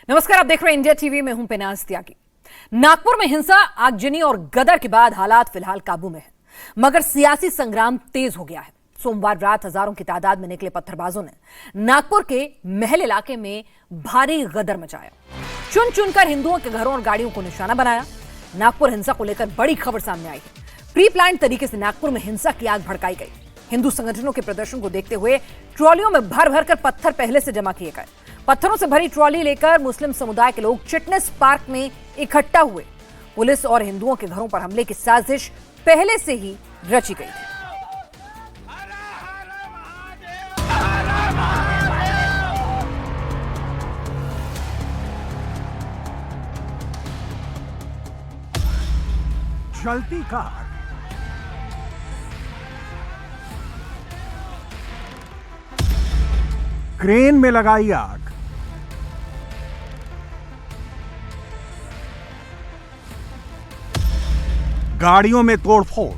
नमस्कार, आप देख रहे हैं इंडिया टीवी में हूं पेनाज त्यागी। नागपुर में हिंसा, आगजनी और गदर के बाद हालात फिलहाल काबू में है, मगर सियासी संग्राम तेज हो गया है। सोमवार रात हजारों की तादाद में निकले पत्थरबाजों ने नागपुर के महल इलाके में भारी गदर मचाया, चुन चुनकर हिंदुओं के घरों और गाड़ियों को निशाना बनाया। नागपुर हिंसा को लेकर बड़ी खबर सामने आई है। प्री प्लान तरीके से नागपुर में हिंसा की आग भड़काई गई। हिंदू संगठनों के प्रदर्शन को देखते हुए ट्रॉलियों में भर भर कर पत्थर पहले से जमा किए गए। पत्थरों से भरी ट्रॉली लेकर मुस्लिम समुदाय के लोग चिटनेस पार्क में इकट्ठा हुए। पुलिस और हिंदुओं के घरों पर हमले की साजिश पहले से ही रची गई थी। चलती कार, क्रेन में लगाई आग, गाड़ियों में तोड़फोड़,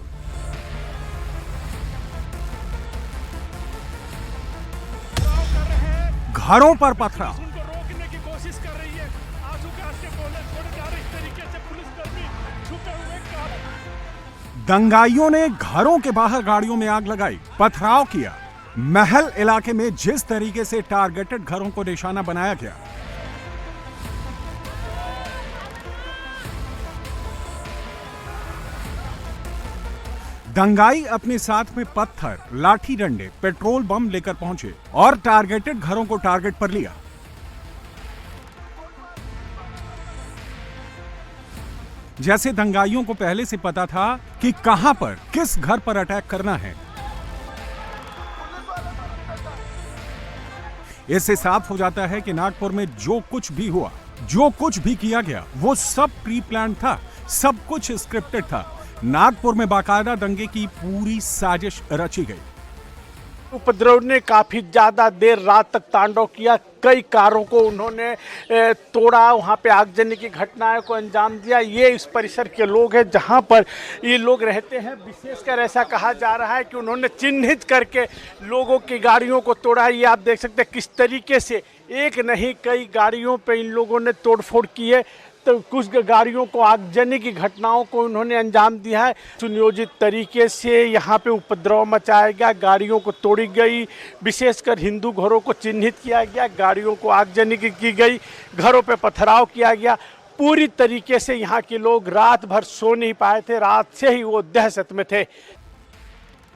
घरों पर पथराव, रोकने की कोशिश कर रही है। आंसू के आंसू बोले छोड़े जा रहे इस तरीके से पुलिसकर्मी छुपे हुए कार। दंगाइयों ने घरों के बाहर गाड़ियों में आग लगाई, पथराव किया। महल इलाके में जिस तरीके से टारगेटेड घरों को निशाना बनाया गया, दंगाई अपने साथ में पत्थर, लाठी डंडे, पेट्रोल बम लेकर पहुंचे और टारगेटेड घरों को टारगेट पर लिया। जैसे दंगाइयों को पहले से पता था कि कहां पर किस घर पर अटैक करना है। इससे साफ हो जाता है कि नागपुर में जो कुछ भी हुआ, जो कुछ भी किया गया, वो सब प्री प्लान था, सब कुछ स्क्रिप्टेड था। नागपुर में बाकायदा दंगे की पूरी साजिश रची गई। उपद्रव ने काफी ज्यादा देर रात तक तांडव किया। कई कारों को उन्होंने तोड़ा, वहां पे आगजनी की घटनाओं को अंजाम दिया। ये इस परिसर के लोग हैं जहां पर ये लोग रहते हैं। विशेषकर ऐसा कहा जा रहा है कि उन्होंने चिन्हित करके लोगों की गाड़ियों को तोड़ा। ये आप देख सकते हैं किस तरीके से एक नहीं कई गाड़ियों पे इन लोगों ने तोड़फोड़ की है। तो कुछ गाड़ियों को आगजनी की घटनाओं को उन्होंने अंजाम दिया है। सुनियोजित तरीके से यहाँ पे उपद्रव मचाया गया, गाड़ियों को तोड़ी गई, विशेषकर हिंदू घरों को चिन्हित किया गया, गाड़ियों को आगजनी की गई, घरों पे पथराव किया गया। पूरी तरीके से यहाँ के लोग रात भर सो नहीं पाए थे, रात से ही वो दहशत में थे।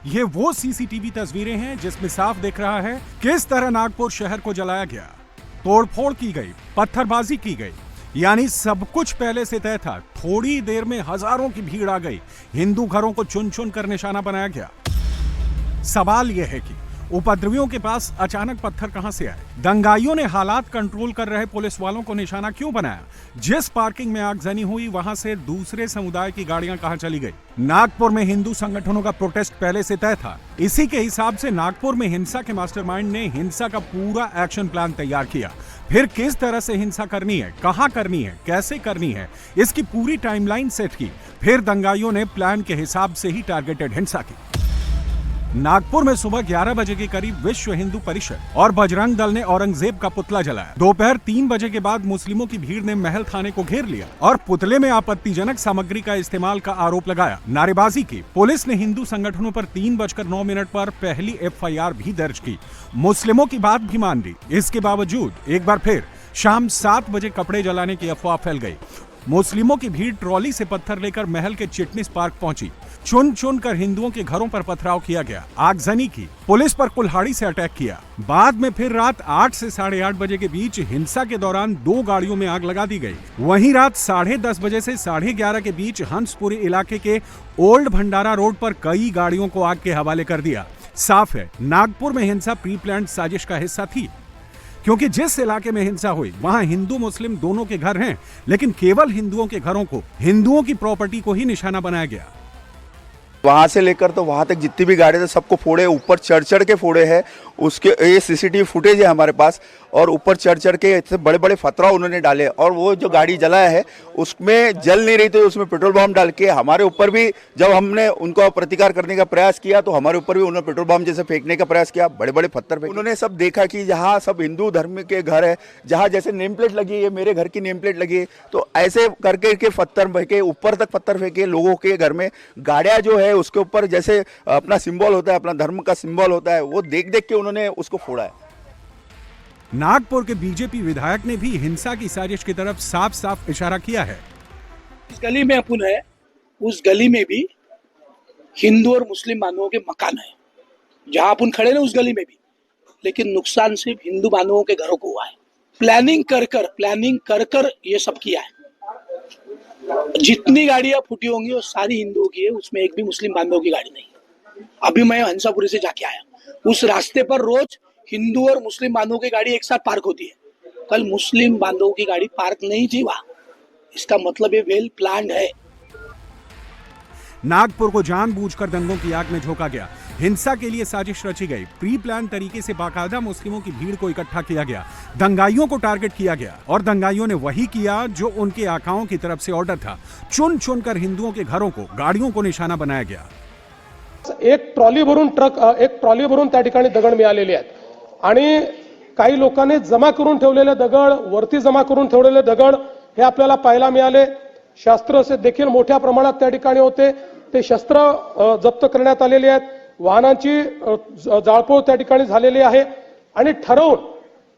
ये वो सीसीटीवी तस्वीरें हैं जिसमें साफ दिख रहा है किस तरह नागपुर शहर को जलाया गया, तोड़फोड़ की गई, पत्थरबाजी की गई। यानी सब कुछ पहले से तय था। थोड़ी देर में हजारों की भीड़ आ गई, हिंदू घरों को चुन चुन कर निशाना बनाया गया। सवाल यह है कि उपद्रवियों के पास अचानक पत्थर कहां से आए? दंगाइयों ने हालात कंट्रोल कर रहे पुलिस वालों को निशाना क्यों बनाया? जिस पार्किंग में आगजनी हुई वहां से दूसरे समुदाय की गाड़ियां कहां चली गई? नागपुर में हिंदू संगठनों का प्रोटेस्ट पहले से तय था। इसी के हिसाब से नागपुर में हिंसा के मास्टरमाइंड ने हिंसा का पूरा एक्शन प्लान तैयार किया। फिर किस तरह से हिंसा करनी है, कहां करनी है, कैसे करनी है, इसकी पूरी टाइमलाइन सेट की। फिर दंगाइयों ने प्लान के हिसाब से ही टारगेटेड हिंसा की। नागपुर में सुबह 11 बजे के करीब विश्व हिंदू परिषद और बजरंग दल ने औरंगजेब का पुतला जलाया। दोपहर 3 बजे के बाद मुस्लिमों की भीड़ ने महल थाने को घेर लिया और पुतले में आपत्तिजनक सामग्री का इस्तेमाल का आरोप लगाया, नारेबाजी की। पुलिस ने हिंदू संगठनों पर 3:09 पर पहली FIR भी दर्ज की। मुस्लिमों की बात भी मान ली। इसके बावजूद एक बार फिर शाम 7 बजे कपड़े जलाने की अफवाह फैल गई। मुस्लिमों की भीड़ ट्रॉली से पत्थर लेकर महल के चिटनिस पार्क पहुंची। चुन चुन कर हिंदुओं के घरों पर पथराव किया गया, आगजनी की, पुलिस पर कुल्हाड़ी से अटैक किया। बाद में फिर रात 8 से 8:30 बजे के बीच हिंसा के दौरान 2 गाड़ियों में आग लगा दी गई। वहीं रात 10:30 बजे से 11:30 के बीच हंसपुरी इलाके के ओल्ड भंडारा रोड पर कई गाड़ियों को आग के हवाले कर दिया। साफ है, नागपुर में हिंसा प्री प्लान्ड साजिश का हिस्सा थी, क्योंकि जिस इलाके में हिंसा हुई वहां हिंदू मुस्लिम दोनों के घर हैं, लेकिन केवल हिंदुओं के घरों को, हिंदुओं की प्रॉपर्टी को ही निशाना बनाया गया। वहाँ से लेकर तो वहाँ तक जितनी भी गाड़ी थे सबको फोड़े, ऊपर चढ़ चढ़ के फोड़े हैं। उसके ये सीसीटीवी फुटेज है हमारे पास, और ऊपर चढ़ चढ़ के इतने बड़े बड़े फतरा उन्होंने डाले। और वो जो गाड़ी जलाया है उसमें जल नहीं रही थी, उसमें पेट्रोल बम डाल के हमारे ऊपर भी, जब हमने उनको प्रतिकार करने का प्रयास किया तो हमारे ऊपर भी उन्होंने पेट्रोल बम जैसे फेंकने का प्रयास किया, बड़े बड़े पत्थर फेंके। उन्होंने सब देखा कि जहाँ सब हिंदू धर्म के घर है, जहाँ जैसे नेम प्लेट लगी है, मेरे घर की नेम प्लेट लगी है, तो ऐसे करके के पत्थर फेंके, ऊपर तक पत्थर फेंके लोगों के घर में। गाड़ियाँ जो है उसके ऊपर जैसे अपना सिंबल होता है, अपना धर्म का सिंबल होता है, वो देख देख के उन्होंने उसको फोड़ा है। नागपुर के बीजेपी विधायक ने भी हिंसा की साजिश की तरफ साफ साफ इशारा किया है। इस गली में अपन है, उस गली में भी हिंदू और मुस्लिम बांधवों के मकान है, जहां अपन खड़े ना उस गली में भी, लेकिन नुकसान सिर्फ हिंदू बांधवों के घरों को हुआ है। प्लानिंग कर कर ये सब किया है। जितनी गाड़ियां फूटी होंगी वो सारी हिंदुओं की है, उसमें एक भी मुस्लिम बांधवों की गाड़ी नहीं। अभी मैं हंसापुरी से जाके आया, उस रास्ते पर रोज हिंदू और मुस्लिम बांधवों की गाड़ी एक साथ पार्क होती है। कल मुस्लिम बांधवों की गाड़ी पार्क नहीं थी वहां, इसका मतलब ये वेल प्लान्ड है। नागपुर को जानबूझकर दंगों की आग में झोंका गया, हिंसा के लिए साजिश रची गई, प्री प्लान तरीके से बाकायदा मुस्लिमों की भीड़ को इकट्ठा किया गया, दंगाइयों को टारगेट किया गया, और दंगाइयों ने वही किया जो उनके आकाओं की तरफ से ऑर्डर था। चुन चुनकर हिंदुओं के घरों को, गाड़ियों को निशाना बनाया गया। एक ट्रॉली भरून त्या ठिकाणी दगड मिळालेले आहेत, आणि काही लोकांनी जमा करून ठेवलेले दगड, वरती जमा करून ठेवलेले दगड हे आपल्याला पाहायला मिळाले। शस्त्र देखील मोठ्या प्रमाणात त्या ठिकाणी होते, ते शस्त्र जप्त करण्यात आलेले आहेत। वाहनांची जाळपोळ त्या ठिकाणी झालेली आहे, आणि ठरवून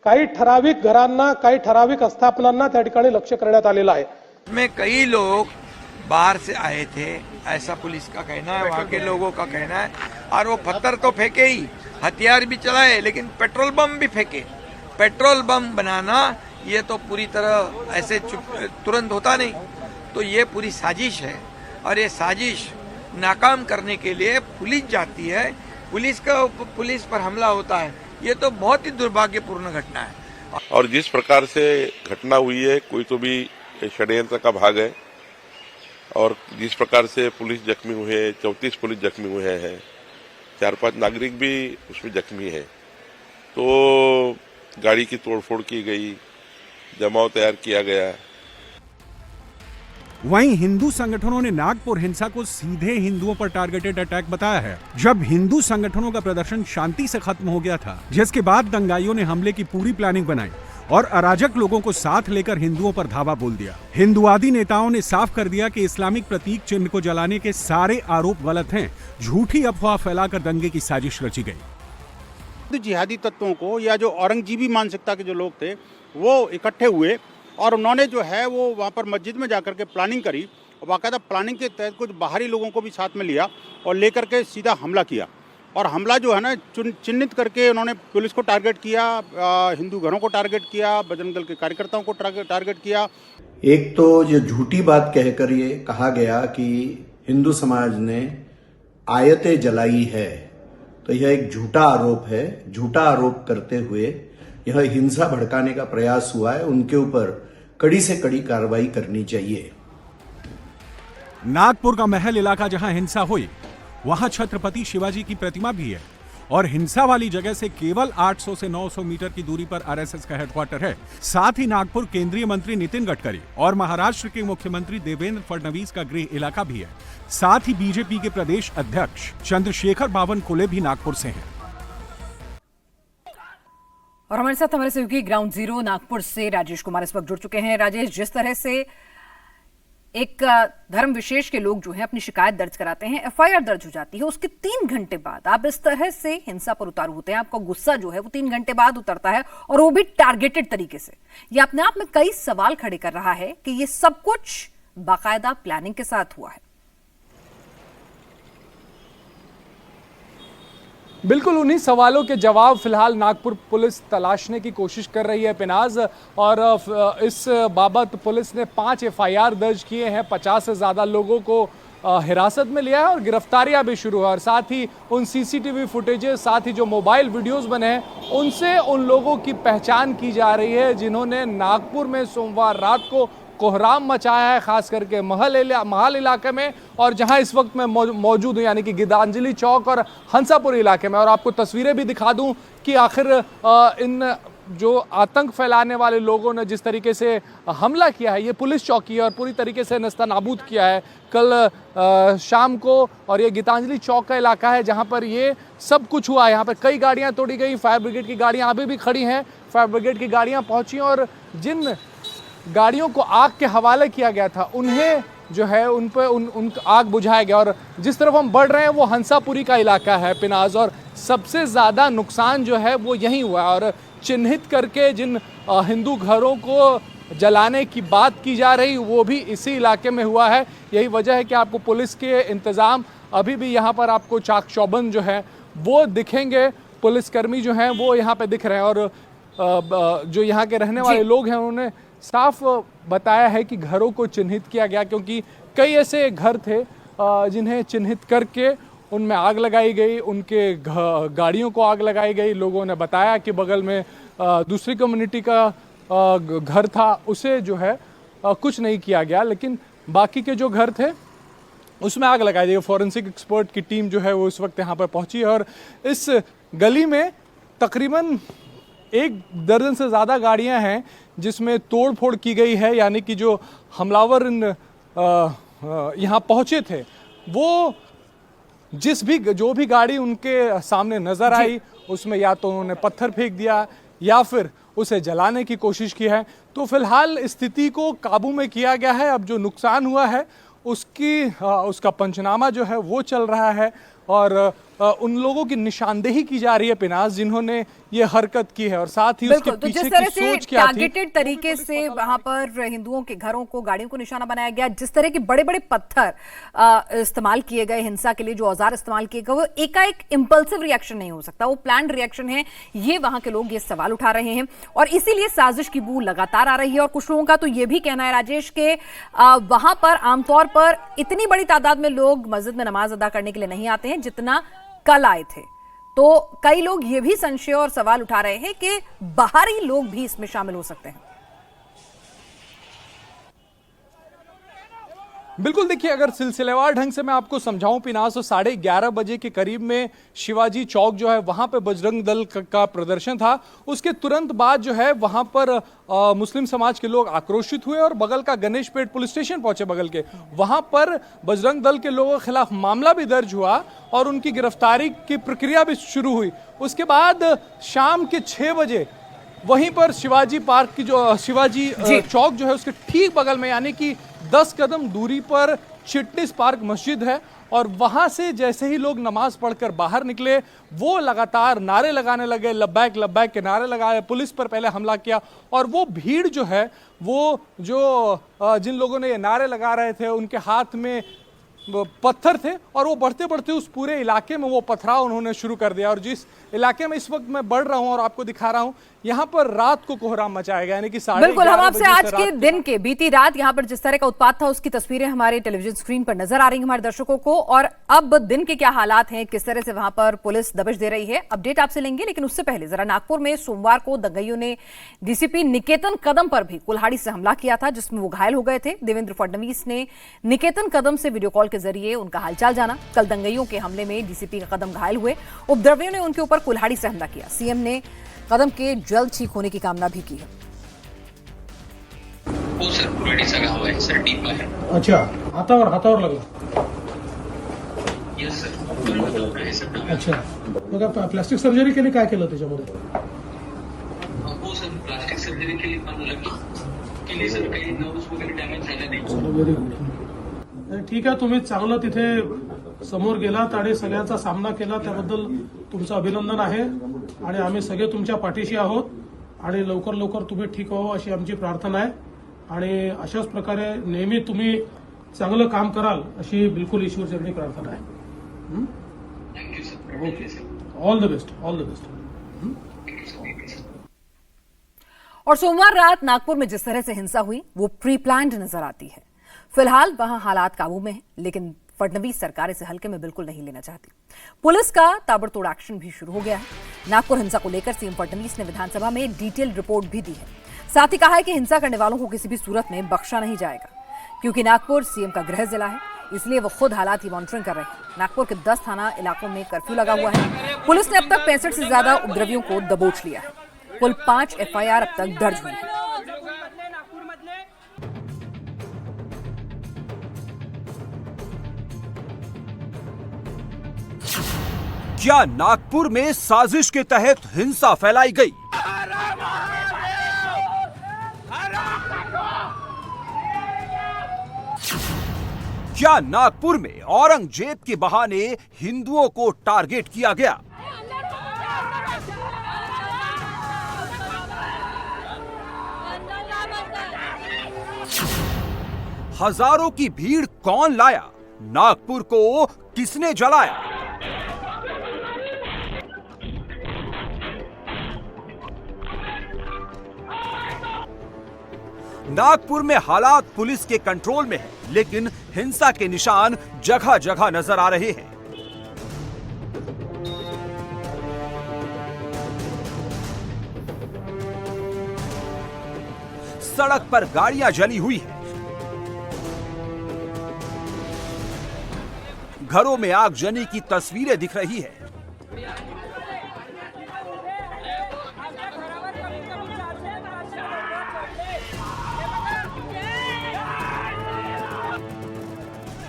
काही ठराविक घरांना, काही ठराविक आस्थापनांना त्या ठिकाणी लक्ष्य करण्यात आलेलं आहे। में कई लोग बाहर से आए थे, ऐसा पुलिस का कहना है, वहाँ के लोगों का कहना है। और वो पत्थर तो फेंके ही, हथियार भी चलाए, लेकिन पेट्रोल बम भी फेंके। पेट्रोल बम बनाना ये तो पूरी तरह ऐसे तुरंत होता नहीं, तो ये पूरी साजिश है, और ये साजिश नाकाम करने के लिए पुलिस जाती है, पुलिस पर हमला होता है। ये तो बहुत ही दुर्भाग्यपूर्ण घटना है। और जिस प्रकार से घटना हुई है, कोई तो भी षड्यंत्र का भाग है, और जिस प्रकार से पुलिस जख्मी हुए, 34 पुलिस जख्मी हुए हैं, 4-5 नागरिक भी उसमें जख्मी है। तो गाड़ी की तोड़फोड़ की गई, जमाव तैयार किया गया। वहीं हिंदू संगठनों ने नागपुर हिंसा को सीधे हिंदुओं पर टारगेटेड अटैक बताया है। जब हिंदू संगठनों का प्रदर्शन शांति से खत्म हो गया था, जिसके बाद दंगाइयों ने हमले की पूरी प्लानिंग बनाई और अराजक लोगों को साथ लेकर हिंदुओं पर धावा बोल दिया। हिंदुवादी नेताओं ने साफ कर दिया कि इस्लामिक प्रतीक चिन्ह को जलाने के सारे आरोप गलत हैं, झूठी अफवाह फैलाकर दंगे की साजिश रची गई। जिहादी तत्वों को, या जो औरंगजेबी मानसिकता के जो लोग थे, वो इकट्ठे हुए और उन्होंने जो है वो वहाँ पर मस्जिद में जाकर के प्लानिंग करी, और बाकायदा प्लानिंग के तहत कुछ बाहरी लोगों को भी साथ में लिया और लेकर के सीधा हमला किया। और हमला जो है ना चिन्हित करके उन्होंने पुलिस को टारगेट किया, हिंदू घरों को टारगेट किया, बजरंग दल के कार्यकर्ताओं को टारगेट किया। एक तो ये झूठी बात कहकर ये कहा गया कि हिंदू समाज ने आयतें जलाई है, तो यह एक झूठा आरोप है। झूठा आरोप करते हुए यह हिंसा भड़काने का प्रयास हुआ है, उनके ऊपर कड़ी से कड़ी कार्रवाई करनी चाहिए। नागपुर का महल इलाका जहां हिंसा हुई, वहां छत्रपति शिवाजी की प्रतिमा भी है, और हिंसा वाली जगह से केवल 800 से 900 मीटर की दूरी पर आरएसएस का हेडक्वार्टर है। साथ ही नागपुर केंद्रीय मंत्री नितिन गडकरी और महाराष्ट्र के मुख्यमंत्री देवेंद्र फडणवीस का गृह इलाका भी है। साथ ही बीजेपी के प्रदेश अध्यक्ष चंद्रशेखर बावनकुले भी नागपुर से हैं। और हमारे साथ हमारे सहयोगी ग्राउंड जीरो नागपुर से राजेश कुमार इस वक्त जुड़ चुके हैं। राजेश, जिस तरह से एक धर्म विशेष के लोग जो हैं अपनी शिकायत दर्ज कराते हैं, एफआईआर दर्ज हो जाती है, उसके 3 घंटे बाद आप इस तरह से हिंसा पर उतारू होते हैं, आपका गुस्सा जो है वो 3 घंटे बाद उतरता है, और वो भी टारगेटेड तरीके से। ये अपने आप में कई सवाल खड़े कर रहा है कि ये सब कुछ बाकायदा प्लानिंग के साथ हुआ है। बिल्कुल उन्हीं सवालों के जवाब फिलहाल नागपुर पुलिस तलाशने की कोशिश कर रही है पिनाज, और इस बाबत पुलिस ने 5 एफआईआर दर्ज किए हैं, 50 से ज़्यादा लोगों को हिरासत में लिया है और गिरफ्तारियां भी शुरू है। और साथ ही उन सीसीटीवी फुटेजेस, साथ ही जो मोबाइल वीडियोस बने हैं, उनसे उन लोगों की पहचान की जा रही है जिन्होंने नागपुर में सोमवार रात को कोहराम मचाया है, खास करके महल इलाके में और जहां इस वक्त मैं मौजूद हूं यानी कि गीतांजलि चौक और हंसापुर इलाके में। और आपको तस्वीरें भी दिखा दूं कि आखिर इन जो आतंक फैलाने वाले लोगों ने जिस तरीके से हमला किया है, ये पुलिस चौकी है और पूरी तरीके से नस्तानाबूद किया है कल शाम को। और ये गीतांजलि चौक का इलाका है जहां पर ये सब कुछ हुआ है। यहाँ पर कई गाड़ियां तोड़ी गई, फायर ब्रिगेड की गाड़ियां अभी भी खड़ी हैं, फायर ब्रिगेड की गाड़ियां पहुंची और जिन गाड़ियों को आग के हवाले किया गया था उन्हें जो है उन पर उन आग बुझाया गया। और जिस तरफ हम बढ़ रहे हैं वो हंसापुरी का इलाका है पिनाज, और सबसे ज़्यादा नुकसान जो है वो यहीं हुआ है। और चिन्हित करके जिन हिंदू घरों को जलाने की बात की जा रही वो भी इसी इलाके में हुआ है। यही वजह है कि आपको पुलिस के इंतज़ाम अभी भी यहाँ पर आपको चाक चौबंद जो है वो दिखेंगे, पुलिसकर्मी जो हैं वो यहाँ पे दिख रहे हैं। और जो यहाँ के रहने वाले लोग हैं उन्होंने साफ बताया है कि घरों को चिन्हित किया गया, क्योंकि कई ऐसे घर थे जिन्हें चिन्हित करके उनमें आग लगाई गई, उनके गाड़ियों को आग लगाई गई। लोगों ने बताया कि बगल में दूसरी कम्युनिटी का घर था, उसे जो है कुछ नहीं किया गया, लेकिन बाकी के जो घर थे उसमें आग लगाई गई। फॉरेंसिक एक्सपर्ट की टीम जो है वो इस वक्त यहाँ पर पहुंची है और इस गली में तकरीबन 1 दर्जन से ज़्यादा गाड़ियां हैं जिसमें तोड़ फोड़ की गई है। यानी कि जो हमलावर यहाँ पहुँचे थे वो जो भी गाड़ी उनके सामने नजर आई उसमें या तो उन्होंने पत्थर फेंक दिया या फिर उसे जलाने की कोशिश की है। तो फिलहाल स्थिति को काबू में किया गया है। अब जो नुकसान हुआ है उसका पंचनामा जो है वो चल रहा है और उन लोगों की निशानदेही की जा रही है पिनाज जिन्होंने ये हरकत की है और साथ ही उसके तो पीछे जिस तरह की से सोच क्या थी। टारगेटेड तरीके से वहां पर हिंदुओं के घरों को, गाड़ियों को निशाना बनाया गया, जिस तरह के बड़े बड़े पत्थर इस्तेमाल किए गए हिंसा के लिए, जो औजार इस्तेमाल किए गए, वो एकाएक इंपल्सिव रिएक्शन नहीं हो सकता, वो प्लान्ड रिएक्शन है। ये वहां के लोग ये सवाल उठा रहे हैं और इसीलिए साजिश की बू लगातार आ रही है। और कुछ लोगों का तो ये भी कहना है राजेश के वहां पर आमतौर पर इतनी बड़ी तादाद में लोग मस्जिद में नमाज अदा करने के लिए नहीं आते हैं जितना कल आए थे। तो कई लोग ये भी संशय और सवाल उठा रहे हैं कि बाहरी लोग भी इसमें शामिल हो सकते हैं। बिल्कुल, देखिए अगर सिलसिलेवार ढंग से मैं आपको समझाऊं पिनास, तो 11:30 बजे के करीब में शिवाजी चौक जो है वहां पे बजरंग दल का प्रदर्शन था। उसके तुरंत बाद जो है वहां पर मुस्लिम समाज के लोग आक्रोशित हुए और बगल का गणेश पेट पुलिस स्टेशन पहुंचे बगल के, वहां पर बजरंग दल के लोगों के खिलाफ मामला भी दर्ज हुआ और उनकी गिरफ्तारी की प्रक्रिया भी शुरू हुई। उसके बाद शाम के 6 बजे वहीं पर शिवाजी पार्क की जो शिवाजी चौक जो है उसके ठीक बगल में यानी कि 10 कदम दूरी पर चिटनिस पार्क मस्जिद है और वहां से जैसे ही लोग नमाज पढ़कर बाहर निकले वो लगातार नारे लगाने लगे, लब्बैक लब्बैक के नारे लगाए, पुलिस पर पहले हमला किया। और वो भीड़ जो है वो जो जिन लोगों ने ये नारे लगा रहे थे उनके हाथ में पत्थर थे और वो बढ़ते बढ़ते उस पूरे इलाके में वो पथराव उन्होंने शुरू कर दिया। और जिस इलाके में इस वक्त मैं बढ़ रहा हूं और आपको दिखा रहा हूं, यहाँ पर रात को कोहराम मचाया गया, यानी कि 11:30 बिल्कुल, हम आपसे आज के दिन के बीती रात यहाँ पर जिस तरह का उत्पात था उसकी तस्वीरें हमारे टेलीविजन स्क्रीन पर नजर आ रही हैं हमारे दर्शकों को। और अब दिन के क्या हालात हैं, किस तरह से वहां पर पुलिस दबिश दे रही है, अपडेट आपसे लेंगे। लेकिन उससे पहले जरा नागपुर में सोमवार को दंगइयों ने डीसीपी निकेतन कदम पर भी कुल्हाड़ी से हमला किया था जिसमें वो घायल हो गए थे। देवेंद्र फडणवीस ने निकेतन कदम से वीडियो कॉल के जरिए उनका हालचाल जाना। कल दंगइयों के हमले में डीसीपी का कदम घायल हुए, उपद्रवियों ने उनके ऊपर कुल्हाड़ी से हमला किया। सीएम ने कदम के जल्द ठीक होने की कामना भी की है। हो सर, कुल्हाडीचा घाव आहे सर, डीप आहे। अच्छा, हातावर लागला। यस सर, अच्छा, मग प्लास्टिक सर्जरी केली, काय केलं त्याच्यामध्ये? हो सर, प्लास्टिक सर्जरी केली सर, काही नर्व्स वगैरे डॅमेज झाले नाही। व्हेरी गुड, ठीक आहे। तुम्ही चांगलं तिथे समोर गेलात आणि सगळ्यांचा सामना केला, त्याबद्दल तुमचं अभिनंदन आहे आणि आम्ही सगळे तुमच्या पाठीशी आहोत आणि लवकर लवकर तुम्ही ठीक व्हावं अशी आमची प्रार्थना आहे आणि अशाच प्रकारे नेहमी तुम्ही चांगलं काम कराल अशी बिलकुल ईश्वरचरणी प्रार्थना आहे। Thank you sir, okay, all the best, all the best. और सोमवार रात नागपुर में जिस तरह से हिंसा हुई वो प्री प्लान्ड नजर आती है। फिलहाल वहां हालात काबू में हैं, लेकिन फडणवीस सरकार इसे हल्के में बिल्कुल नहीं लेना चाहती। पुलिस का ताबड़तोड़ एक्शन भी शुरू हो गया है। नागपुर हिंसा को लेकर सीएम फडणवीस ने विधानसभा में डिटेल रिपोर्ट भी दी है। साथ ही कहा है कि हिंसा करने वालों को किसी भी सूरत में बख्शा नहीं जाएगा, क्योंकि नागपुर सीएम का गृह जिला है, इसलिए वो खुद हालात की मॉनिटरिंग कर रहे हैं। नागपुर के 10 थाना इलाकों में कर्फ्यू लगा हुआ है। पुलिस ने अब तक 65 से ज्यादा उपद्रवियों को दबोच लिया है। कुल 5 FIR अब तक दर्ज हुई है। क्या नागपुर में साजिश के तहत हिंसा फैलाई गई? क्या नागपुर में औरंगजेब के बहाने हिंदुओं को टारगेट किया गया? हजारों की भीड़ कौन लाया? नागपुर को किसने जलाया? नागपुर में हालात पुलिस के कंट्रोल में है, लेकिन हिंसा के निशान जगह जगह नजर आ रहे हैं। सड़क पर गाड़ियां जली हुई हैं, घरों में आगजनी की तस्वीरें दिख रही है।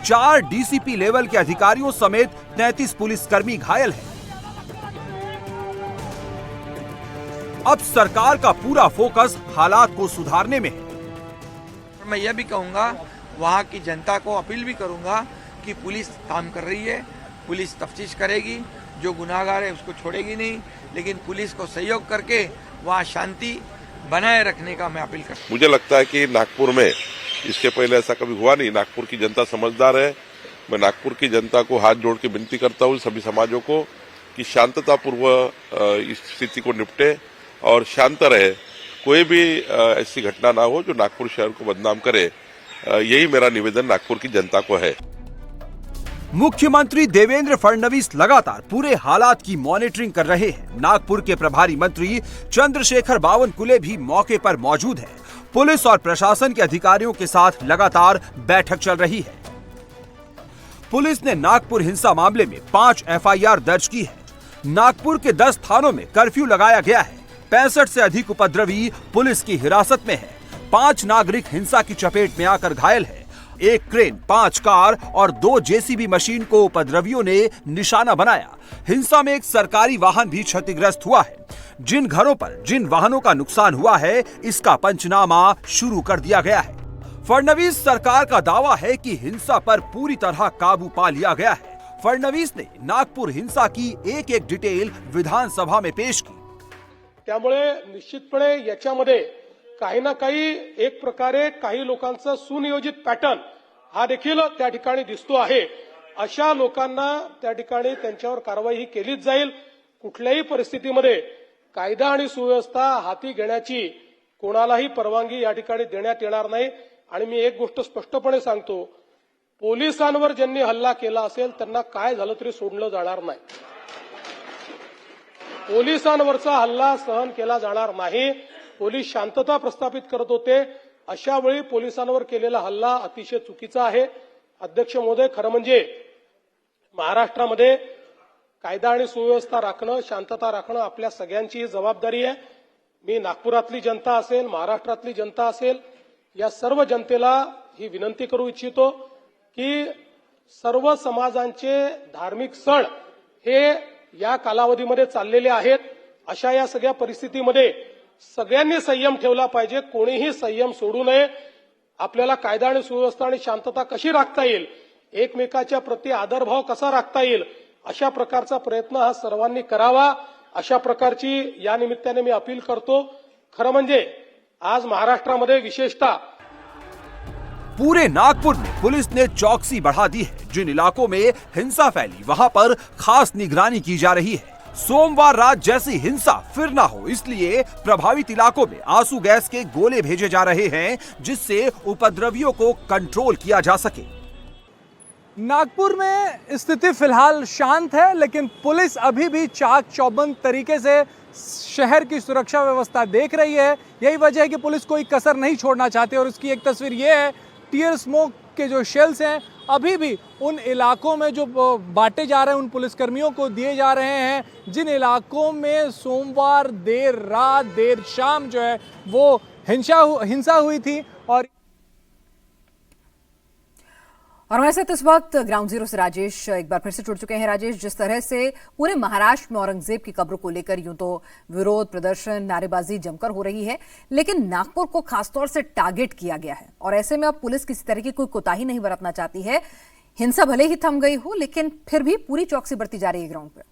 चार डीसीपी लेवल के अधिकारियों समेत 33 पुलिसकर्मी घायल हैं। अब सरकार का पूरा फोकस हालात को सुधारने में है। मैं यह भी कहूंगा, वहां की जनता को अपील भी करूंगा कि पुलिस काम कर रही है, पुलिस तफ्तीश करेगी, जो गुनाहगार है उसको छोड़ेगी नहीं, लेकिन पुलिस को सहयोग करके वहां शांति बनाए रखने का मैं अपील करता हूं। मुझे लगता है कि नागपुर में इसके पहले ऐसा कभी हुआ नहीं। नागपुर की जनता समझदार है। मैं नागपुर की जनता को हाथ जोड़ के विनती करता हूँ, सभी समाजों को, कि शांततापूर्वक इस स्थिति को निपटे और शांत रहे। कोई भी ऐसी घटना ना हो जो नागपुर शहर को बदनाम करे। यही मेरा निवेदन नागपुर की जनता को है। मुख्यमंत्री देवेंद्र फडणवीस लगातार पूरे हालात की मॉनिटरिंग कर रहे हैं। नागपुर के प्रभारी मंत्री चंद्रशेखर बावनकुले भी मौके पर मौजूद हैं। पुलिस और प्रशासन के अधिकारियों के साथ लगातार बैठक चल रही है। पुलिस ने नागपुर हिंसा मामले में 5 FIR दर्ज की है। नागपुर के 10 थानों में कर्फ्यू लगाया गया है। 65 से अधिक उपद्रवी पुलिस की हिरासत में है। 5 नागरिक हिंसा की चपेट में आकर घायल है। 1 क्रेन, 5 कार और 2 JCB मशीन को उपद्रवियों ने निशाना बनाया। हिंसा में एक सरकारी वाहन भी क्षतिग्रस्त हुआ है। जिन घरों पर जिन वाहनों का नुकसान हुआ है, इसका पंचनामा शुरू कर दिया गया है। फडणवीस सरकार का दावा है कि हिंसा पर पूरी तरह काबू पा लिया गया है। फडणवीस ने नागपुर हिंसा की एक डिटेल विधानसभा में पेश की। त्यामुळे निश्चितपणे याच्यामध्ये काही ना काही एक प्रकारे काही लोकांचा सुनियोजित पॅटर्न हा देखील त्या ठिकाणी दिसतो आहे। अशा लोकांना त्या ठिकाणी त्यांच्यावर कारवाई ही केलीच जाईल। कुठल्याही परिस्थितीमध्ये कायदा आणि सुव्यवस्था हाती घेण्याची कोणालाही परवानगी या ठिकाणी देण्यात येणार नाही। आणि मी एक गोष्ट स्पष्टपणे सांगतो, पोलिसांवर ज्यांनी हल्ला केला असेल त्यांना काय झालं तरी सोडलं जाणार नाही। पोलिसांवरचा हल्ला सहन केला जाणार नाही। पोलीस शांतता प्रस्थापित करत होते, अशा वेळी पोलिसांवर केलेला हल्ला अतिशय चुकीचा आहे। अध्यक्ष महोदय, खरं म्हणजे महाराष्ट्रामध्ये कायदा आणि सुव्यवस्था राखणं, शांतता राखणं आपल्या सगळ्यांची जबाबदारी आहे। मी नागपुरातली जनता असेल, महाराष्ट्रातली जनता असेल, या सर्व जनतेला ही विनंती करू इच्छितो की सर्व समाजांचे धार्मिक सण हे या कालावधीमध्ये चाललेले आहेत। अशा या सगळ्या परिस्थितीमध्ये सगळ्यांनी संयम ठेवला पाहिजे। कोणीही संयम सोडू नये। आपल्याला कायदा आणि सुव्यवस्था आणि शांतता कशी राखता येईल, एकमेकाच्या प्रती आदरभाव कसा राखता येईल, अशा प्रकारचा प्रयत्न हा सर्वांनी करावा, अशा प्रकारची या निमित्ताने मी अपील करतो। खरं म्हणजे आज महाराष्ट्रामध्ये विशेषतः पूरे नागपुर में पुलिस ने चौकसी बढ़ा दी है। जिन इलाकों में हिंसा फैली वहां पर खास निगरानी की जा रही है। सोमवार रात जैसी हिंसा फिर ना हो, इसलिए प्रभावित इलाकों में आंसू गैस के गोले भेजे जा रहे हैं, जिससे उपद्रवियों को कंट्रोल किया जा सके। नागपुर में स्थिति फिलहाल शांत है, लेकिन पुलिस अभी भी चाक चौबंद तरीके से शहर की सुरक्षा व्यवस्था देख रही है। यही वजह है कि पुलिस कोई कसर नहीं छोड़ना चाहती। और उसकी एक तस्वीर ये है, टीयर स्मोक के जो शेल्स हैं अभी भी उन इलाकों में जो बांटे जा रहे हैं, उन पुलिसकर्मियों को दिए जा रहे हैं जिन इलाकों में सोमवार देर रात देर शाम जो है वो हिंसा हुई थी। और हमारे साथ इस वक्त ग्राउंड जीरो से राजेश एक बार फिर से जुड़ चुके हैं। राजेश, जिस तरह से पूरे महाराष्ट्र में औरंगजेब की कब्र को लेकर यूं तो विरोध प्रदर्शन नारेबाजी जमकर हो रही है, लेकिन नागपुर को खासतौर से टारगेट किया गया है और ऐसे में अब पुलिस किसी तरह की कोई कोताही नहीं बरतना चाहती है। हिंसा भले ही थम गई हो, लेकिन फिर भी पूरी चौकसी बरती जा रही है ग्राउंड पर।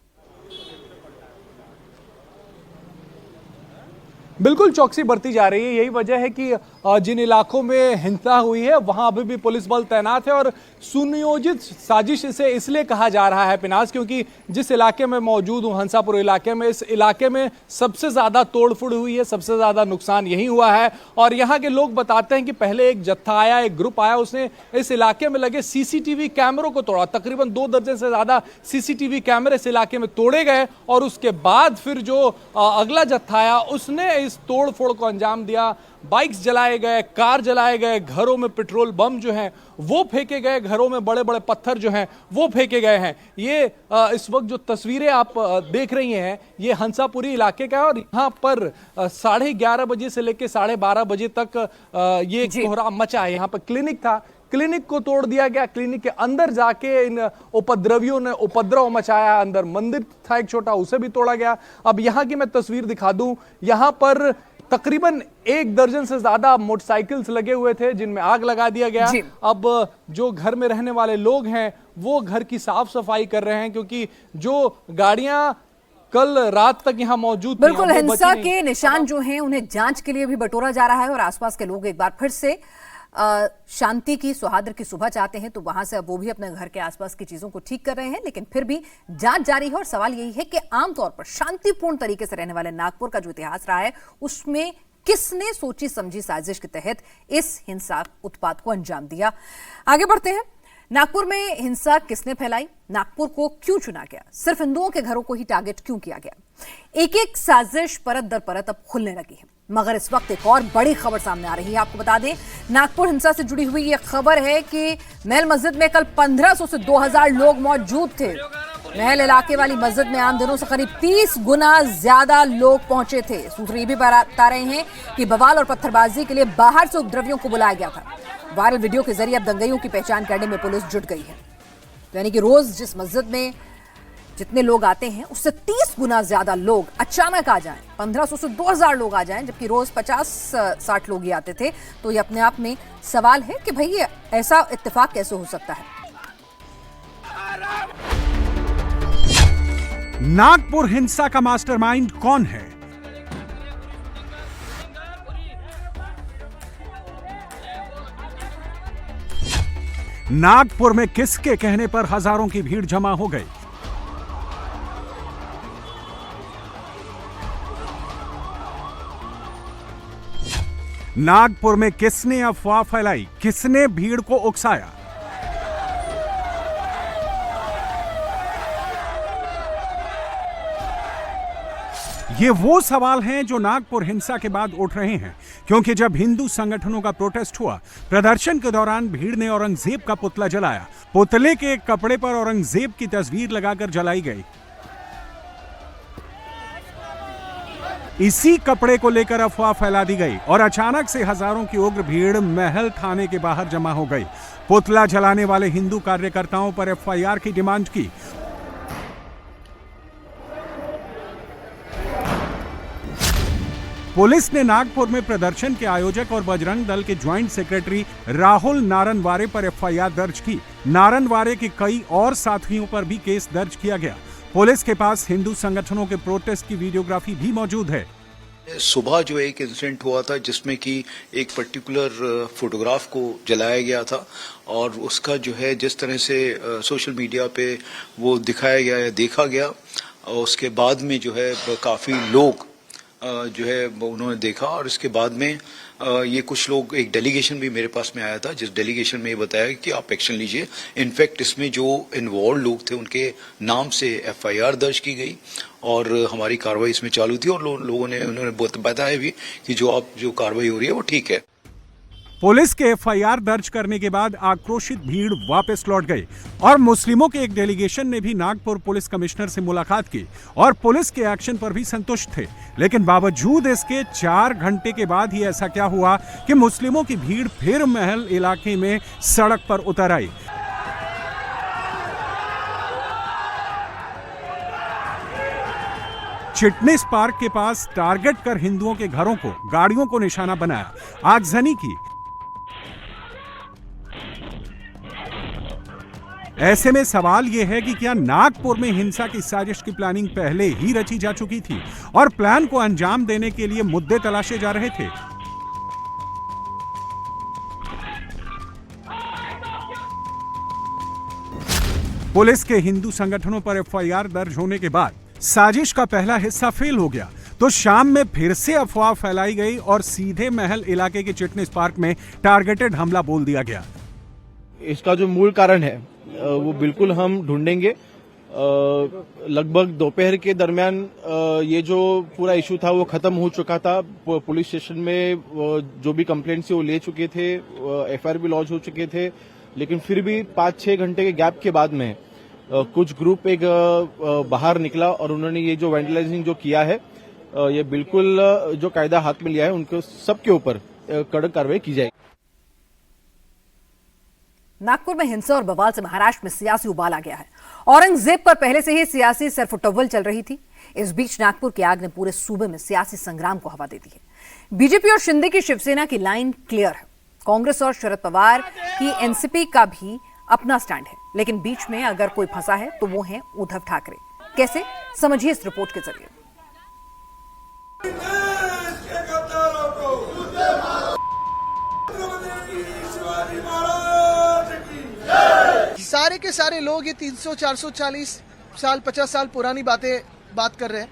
बिल्कुल चौकसी बरती जा रही है। यही वजह है कि जिन इलाकों में हिंसा हुई है वहां अभी भी पुलिस बल तैनात है और सुनियोजित साजिश इसे इसलिए कहा जा रहा है पिनाज, क्योंकि जिस इलाके में मौजूद हूं, हंसापुर इलाके में, इस इलाके में सबसे ज्यादा तोड़फोड़ हुई है, सबसे ज्यादा नुकसान यही हुआ है। और यहाँ के लोग बताते हैं कि पहले एक जत्था आया, एक ग्रुप आया, उसने इस इलाके में लगे सीसीटीवी कैमरों को तोड़ा। तकरीबन 2 दर्जन से ज्यादा सीसीटीवी कैमरे इस इलाके में तोड़े गए और उसके बाद फिर जो अगला जत्था आया उसने इस तोड़फोड़ को अंजाम दिया। बाइक्स जलाए गए, कार जलाए गए, घरों में पेट्रोल बम जो हैं वो फेंके गए, घरों में बड़े बड़े पत्थर जो हैं वो फेंके गए हैं। ये इस वक्त जो तस्वीरें आप देख रही हैं ये हंसापुरी इलाके का है और यहाँ पर 11:30 बजे से लेकर 12:30 बजे तक ये कोहराम मचा है। यहाँ पर क्लिनिक था, क्लिनिक को तोड़ दिया गया। क्लिनिक के अंदर जाके इन उपद्रवियों ने उपद्रव मचाया। अंदर मंदिर था एक छोटा, उसे भी तोड़ा गया। अब यहाँ की मैं तस्वीर दिखा दूं, यहाँ पर तकरीबन 1 दर्जन से ज्यादा मोटरसाइकिल्स लगे हुए थे जिनमें आग लगा दिया गया। अब जो घर में रहने वाले लोग हैं वो घर की साफ सफाई कर रहे हैं, क्योंकि जो गाड़ियां कल रात तक यहाँ मौजूद थी, बिल्कुल हिंसा के निशान जो हैं उन्हें जांच के लिए भी बटोरा जा रहा है और आसपास के लोग एक बार फिर से शांति की, सौहार्द की सुबह चाहते हैं, तो वहां से अब वो भी अपने घर के आसपास की चीजों को ठीक कर रहे हैं। लेकिन फिर भी जांच जारी है और सवाल यही है कि आमतौर पर शांतिपूर्ण तरीके से रहने वाले नागपुर का जो इतिहास रहा है उसमें किसने सोची समझी साजिश के तहत इस हिंसा उत्पात को अंजाम दिया। आगे बढ़ते हैं। नागपुर में हिंसा किसने फैलाई, नागपुर को क्यों चुना गया, सिर्फ हिंदुओं के घरों को ही टारगेट क्यों किया गया। एक एक साजिश परत दर परत अब खुलने लगी है। मगर इस वक्त एक और बड़ी खबर सामने आ रही है। आपको बता दें, नागपुर हिंसा से जुड़ी हुई यह खबर है कि महल मस्जिद में कल 1500 से 2000 लोग मौजूद थे। महल इलाके वाली मस्जिद में आम दिनों से करीब 30 गुना ज्यादा लोग पहुंचे थे। सूत्र ये भी बता रहे हैं कि बवाल और पत्थरबाजी के लिए बाहर से उपद्रवियों को बुलाया गया था। वायरल वीडियो के जरिए अब दंगइयों की पहचान करने में पुलिस जुट गई है। यानी कि रोज जिस मस्जिद में जितने लोग आते हैं उससे 30 गुना ज्यादा लोग अचानक आ जाएं, 1500 से 2000 लोग आ जाएं, जबकि रोज 50-60 लोग ही आते थे। तो ये अपने आप में सवाल है कि भाई ये ऐसा इत्तेफाक कैसे हो सकता है। नागपुर हिंसा का मास्टरमाइंड कौन है? नागपुर में किसके कहने पर हजारों की भीड़ जमा हो गई? नागपुर में किसने अफवाह फैलाई, किसने भीड़ को उकसाया? ये वो सवाल हैं जो नागपुर हिंसा के बाद उठ रहे हैं, क्योंकि जब हिंदू संगठनों का प्रोटेस्ट हुआ, प्रदर्शन के दौरान भीड़ ने औरंगजेब का पुतला जलाया। पुतले के एक कपड़े पर औरंगजेब की तस्वीर लगाकर जलाई गई। इसी कपड़े को लेकर अफवाह फैला दी गई और अचानक से हजारों की उग्र भीड़ महल थाने के बाहर जमा हो गई। पुतला जलाने वाले हिंदू कार्यकर्ताओं पर एफआईआर की डिमांड की। पुलिस ने नागपुर में प्रदर्शन के आयोजक और बजरंग दल के ज्वाइंट सेक्रेटरी राहुल नारनवारे पर एफआईआर दर्ज की। नारनवारे के कई और साथियों पर भी केस दर्ज किया गया। पुलिस के पास हिंदू संगठनों के प्रोटेस्ट की वीडियोग्राफी भी मौजूद है। सुबह जो एक इंसिडेंट हुआ था जिसमें कि एक पर्टिकुलर फोटोग्राफ को जलाया गया था और उसका जो है जिस तरह से सोशल मीडिया पे वो दिखाया गया या देखा गया, और उसके बाद में जो है काफ़ी लोग जो है उन्होंने देखा और इसके बाद में ये कुछ लोग, एक डेलीगेशन भी मेरे पास में आया था, जिस डेलीगेशन में ये बताया कि आप एक्शन लीजिए। इनफैक्ट इसमें जो इन्वॉल्व लोग थे उनके नाम से FIR दर्ज की गई और हमारी कार्रवाई इसमें चालू थी और लोगों ने उन्होंने बताया भी कि जो कार्रवाई हो रही है वो ठीक है। पुलिस के FIR दर्ज करने के बाद आक्रोशित भीड़ वापस लौट गई और मुस्लिमों के एक डेलीगेशन ने भी नागपुर पुलिस कमिश्नर से मुलाकात की और पुलिस के एक्शन पर भी संतुष्ट थे। लेकिन बावजूद इसके 4 घंटे के बाद ही ऐसा क्या हुआ कि मुस्लिमों की भीड़ फिर महल इलाके में सड़क पर उतर आई। चिटनिस पार्क के पास टारगेट कर हिंदुओं के घरों को, गाड़ियों को निशाना बनाया, आगजनी की। ऐसे में सवाल यह है कि क्या नागपुर में हिंसा की साजिश की प्लानिंग पहले ही रची जा चुकी थी और प्लान को अंजाम देने के लिए मुद्दे तलाशे जा रहे थे? पुलिस के हिंदू संगठनों पर FIR दर्ज होने के बाद साजिश का पहला हिस्सा फेल हो गया, तो शाम में फिर से अफवाह फैलाई गई और सीधे महल इलाके के चिटनिस पार्क में टारगेटेड हमला बोल दिया गया। इसका जो मूल कारण है वो बिल्कुल हम ढूंढेंगे। लगभग दोपहर के दरमियान ये जो पूरा इशू था वो खत्म हो चुका था। पुलिस स्टेशन में जो भी कंप्लेंट्स थे वो ले चुके थे, FIR भी लॉन्च हो चुके थे, लेकिन फिर भी 5-6 घंटे के गैप के बाद में कुछ ग्रुप एक बाहर निकला और उन्होंने ये जो वैंडलाइजिंग जो किया है, ये बिल्कुल जो कायदा हाथ में लिया है उनको सबके ऊपर कड़क कार्रवाई की जाएगी। नागपुर में हिंसा और बवाल से महाराष्ट्र में सियासी उबाल आ गया है। औरंगजेब पर पहले से ही सियासी सरफुटव्वल चल रही थी। इस बीच नागपुर की आग ने पूरे सूबे में सियासी संग्राम को हवा दे दी है। बीजेपी और शिंदे की शिवसेना की लाइन क्लियर है। कांग्रेस और शरद पवार की एनसीपी का भी अपना स्टैंड है, लेकिन बीच में अगर कोई फंसा है तो वो है उद्धव ठाकरे। कैसे, समझिए इस रिपोर्ट के जरिए। सारे के सारे लोग ये 300, 440 साल, 50 साल पुरानी बात कर रहे हैं।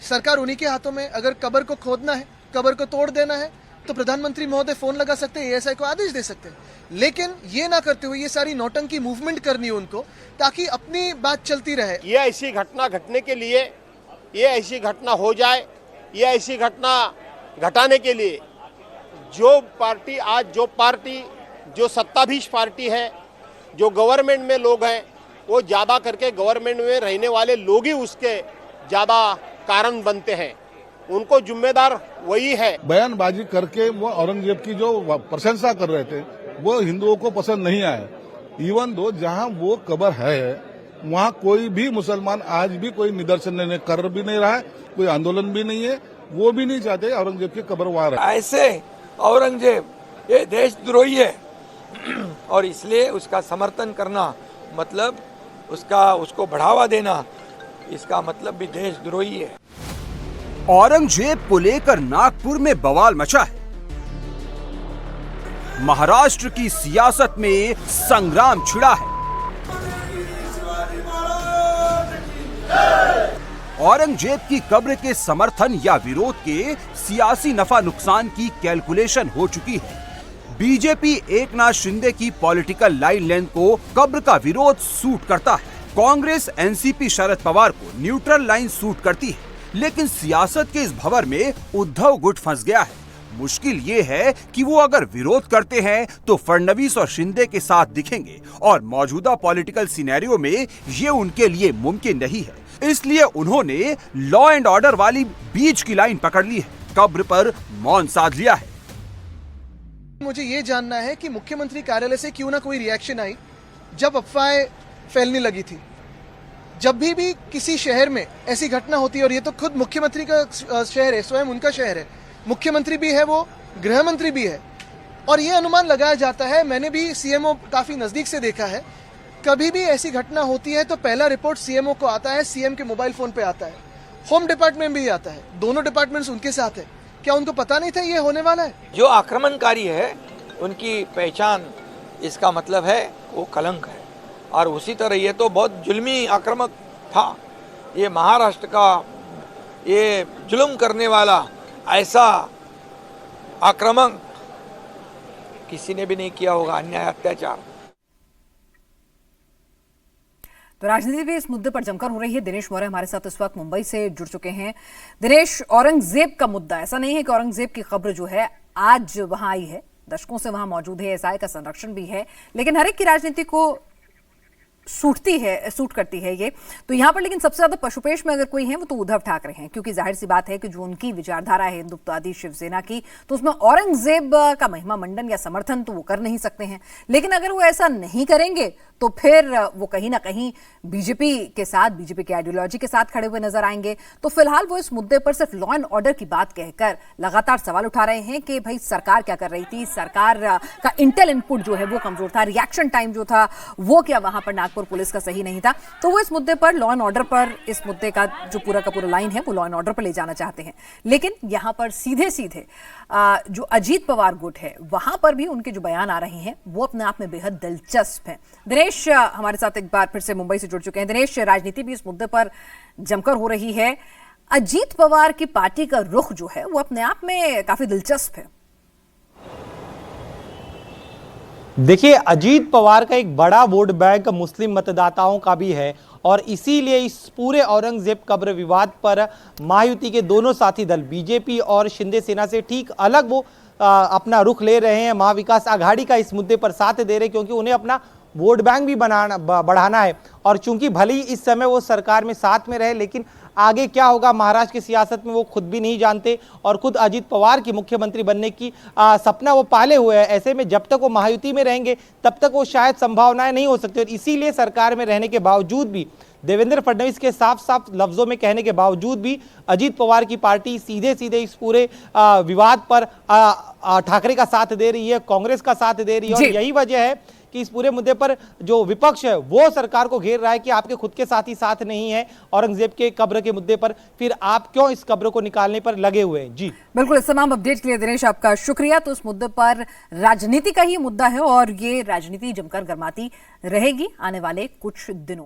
सरकार उन्हीं के हाथों में। अगर कब्र को खोदना है, कब्र को तोड़ देना है, तो प्रधानमंत्री महोदय फोन लगा सकते हैं, ASI को आदेश दे सकते हैं। लेकिन ये ना करते हुए ये सारी नौटंकी मूवमेंट करनी है उनको, ताकि अपनी बात चलती रहे। ये ऐसी घटना घटने के लिए, ये ऐसी घटना हो जाए, ये ऐसी घटना घटाने के लिए जो पार्टी जो सत्ताधीश पार्टी है, जो गवर्नमेंट में लोग हैं, वो ज्यादा करके गवर्नमेंट में रहने वाले लोग ही उसके ज्यादा कारण बनते हैं। उनको जिम्मेदार वही है। बयानबाजी करके वो औरंगजेब की जो प्रशंसा कर रहे थे वो हिंदुओं को पसंद नहीं आया। इवन दो जहां वो कब्र है वहां कोई भी मुसलमान आज भी कोई निदर्शन कर भी नहीं रहा है, कोई आंदोलन भी नहीं है, वो भी नहीं चाहते औरंगजेब की कब्र वहां रहे। ऐसे औरंगजेब ये देशद्रोही है और इसलिए उसका समर्थन करना मतलब उसको बढ़ावा देना, इसका मतलब भी देशद्रोही है। औरंगजेब को लेकर नागपुर में बवाल मचा है। महाराष्ट्र की सियासत में संग्राम छिड़ा है। औरंगजेब की कब्र के समर्थन या विरोध के सियासी नफा नुकसान की कैलकुलेशन हो चुकी है। बीजेपी एकनाथ शिंदे की पॉलिटिकल लाइन लेंथ को कब्र का विरोध सूट करता है। कांग्रेस एनसीपी शरद पवार को न्यूट्रल लाइन सूट करती है। लेकिन सियासत के इस भंवर में उद्धव गुट फंस गया है। मुश्किल ये है कि वो अगर विरोध करते हैं तो फडणवीस और शिंदे के साथ दिखेंगे और मौजूदा पॉलिटिकल सिनेरियो में ये उनके लिए मुमकिन नहीं है। इसलिए उन्होंने लॉ एंड ऑर्डर वाली बीच की लाइन पकड़ ली है, कब्र पर मौन साध लिया है। मुझे ये जानना है कि मुख्यमंत्री कार्यालय से क्यों ना कोई रिएक्शन आई जब अफवाहें फैलने लगी थी। जब भी किसी शहर में ऐसी घटना होती है, और ये तो खुद मुख्यमंत्री का शहर है, स्वयं उनका शहर है, मुख्यमंत्री भी है, वो गृह मंत्री भी है, और ये अनुमान लगाया जाता है, मैंने भी सीएमओ काफी नजदीक से देखा है, कभी भी ऐसी घटना होती है तो पहला रिपोर्ट सीएमओ को आता है, सीएम के मोबाइल फोन पे आता है, होम डिपार्टमेंट भी आता है, दोनों डिपार्टमेंट्स उनके साथ है। क्या उनको पता नहीं था ये होने वाला है? जो आक्रमणकारी है उनकी पहचान, इसका मतलब है वो कलंक है। और उसी तरह ये तो बहुत जुल्मी आक्रामक था। ये महाराष्ट्र का ये जुल्म करने वाला ऐसा आक्रामक किसी ने भी नहीं किया होगा, अन्याय अत्याचार। तो राजनीति भी इस मुद्दे पर जमकर हो रही है। दिनेश मौर्य हमारे साथ इस वक्त मुंबई से जुड़ चुके हैं। दिनेश, औरंगजेब का मुद्दा, ऐसा नहीं है कि औरंगजेब की खबर जो है आज वहां आई है, दशकों से वहां मौजूद है, एसआई का संरक्षण भी है, लेकिन हर एक की राजनीति को सूट करती है ये। तो यहां पर लेकिन सबसे ज्यादा पशुपेश में अगर कोई है वो तो उद्धव ठाकरे हैं, क्योंकि जाहिर सी बात है कि जो उनकी विचारधारा है हिंदुत्ववादी शिवसेना की, तो उसमें औरंगजेब का महिमा मंडन या समर्थन तो वो कर नहीं सकते हैं। लेकिन अगर वो ऐसा नहीं करेंगे तो फिर वो कहीं ना कहीं बीजेपी के साथ, बीजेपी की आइडियोलॉजी के साथ खड़े हुए नजर आएंगे। तो फिलहाल वो इस मुद्दे पर सिर्फ लॉ एंड ऑर्डर की बात कहकर लगातार सवाल उठा रहे हैं कि भाई सरकार क्या कर रही थी, सरकार का इंटेल इनपुट जो है वो कमजोर था, रिएक्शन टाइम जो था वो क्या वहां पर नागपुर पुलिस का सही नहीं था। तो वो इस मुद्दे पर, लॉ एंड ऑर्डर पर, इस मुद्दे का जो पूरा का पूरा लाइन है वो लॉ एंड ऑर्डर पर ले जाना चाहते हैं। लेकिन यहां पर सीधे सीधे जो अजीत पवार गुट है वहां पर भी उनके जो बयान आ रहे हैं वो अपने आप में बेहद दिलचस्प है। दिनेश हमारे साथ एक बार फिर से मुंबई से जुड़ चुके हैं। दिनेश, राजनीति भी इस मुद्दे पर जमकर हो रही है। अजीत पवार की पार्टी का रुख जो है वो अपने आप में काफी दिलचस्प है। देखिए, अजीत पवार का एक बड़ा वोट बैंक मुस्लिम मतदाताओं का भी है और इसीलिए इस पूरे औरंगजेब कब्र विवाद पर महायुति के दोनों साथी दल बीजेपी और शिंदे सेना से ठीक अलग वो अपना रुख ले रहे हैं। महाविकास आघाड़ी का इस मुद्दे पर साथ दे रहे हैं क्योंकि उन्हें अपना वोट बैंक भी बढ़ाना है। और चूंकि भले ही इस समय वो सरकार में साथ में रहे, लेकिन आगे क्या होगा महाराष्ट्र की सियासत में वो खुद भी नहीं जानते और खुद अजीत पवार की मुख्यमंत्री बनने की सपना वो पाले हुए हैं। ऐसे में जब तक वो महायुति में रहेंगे तब तक वो शायद संभावनाएं नहीं हो सकती। और इसीलिए सरकार में रहने के बावजूद भी, देवेंद्र फडणवीस के साफ साफ लफ्जों में कहने के बावजूद भी अजीत पवार की पार्टी सीधे सीधे इस पूरे विवाद पर ठाकरे का साथ दे रही है, कांग्रेस का साथ दे रही है। और यही वजह है कि इस पूरे मुद्दे पर जो विपक्ष है वो सरकार को घेर रहा है कि आपके खुद के साथी साथ नहीं है औरंगजेब के कब्र के मुद्दे पर, फिर आप क्यों इस कब्र को निकालने पर लगे हुए हैं। जी बिल्कुल, इस तमाम अपडेट के लिए दिनेश आपका शुक्रिया। तो इस मुद्दे पर राजनीति का ही मुद्दा है और ये राजनीति जमकर गरमाती रहेगी आने वाले कुछ दिनों।